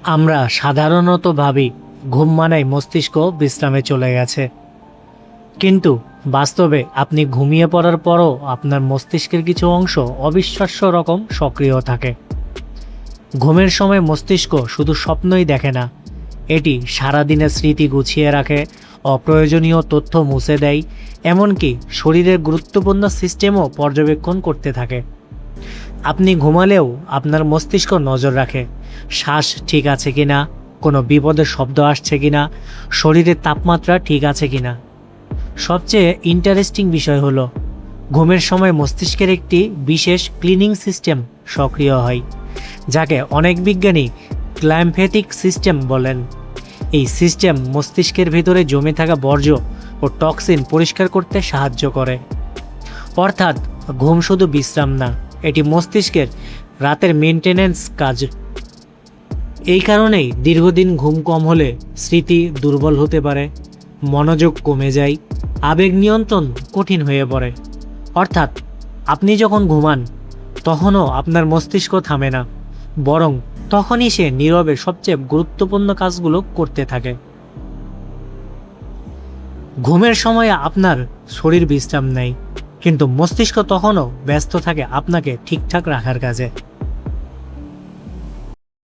আমরা সাধারণত ভাবি ঘুম মানেই মস্তিষ্ক বিশ্রামে চলে গেছে, কিন্তু বাস্তবে আপনি ঘুমিয়ে পড়ার পরও আপনার মস্তিষ্কের কিছু অংশ অবিশ্বাস্য রকম সক্রিয় থাকে। ঘুমের সময় মস্তিষ্ক শুধু স্বপ্নই দেখে না, এটি সারাদিনের স্মৃতি গুছিয়ে রাখে, অপ্রয়োজনীয় তথ্য মুছে দেয়, এমনকি শরীরের গুরুত্বপূর্ণ সিস্টেমও পর্যবেক্ষণ করতে থাকে। আপনি ঘুমালেও আপনার মস্তিষ্ক নজর রাখে, শ্বাস ঠিক আছে কিনা, কোনো বিপদের শব্দ আসছে কিনা, শরীরের তাপমাত্রা ঠিক আছে কিনা। সবচেয়ে ইন্টারেস্টিং বিষয় হলো, ঘুমের সময় মস্তিষ্কের একটি বিশেষ ক্লিনিং সিস্টেম সক্রিয় হয়, যাকে অনেক বিজ্ঞানী গ্লাইম্ফেটিক সিস্টেম বলেন। এই সিস্টেম মস্তিষ্কের ভেতরে জমে থাকা বর্জ্য ও টক্সিন পরিষ্কার করতে সাহায্য করে। অর্থাৎ ঘুম শুধু বিশ্রাম না, এটি মস্তিষ্কের রাতের মেনটেনেন্স কাজ। এই কারণেই দীর্ঘদিন ঘুম কম হলে স্মৃতি দুর্বল হতে পারে, মনোযোগ কমে যায়, আবেগ নিয়ন্ত্রণ কঠিন হয়ে পড়ে। অর্থাৎ আপনি যখন ঘুমান তখনও আপনার মস্তিষ্ক থামে না, বরং তখনই সে নীরবে সবচেয়ে গুরুত্বপূর্ণ কাজগুলো করতে থাকে। ঘুমের সময় আপনার শরীর বিশ্রাম নেয়, কিন্তু মস্তিষ্ক তখনও ব্যস্ত থাকে আপনাকে ঠিকঠাক রাখার কাজে।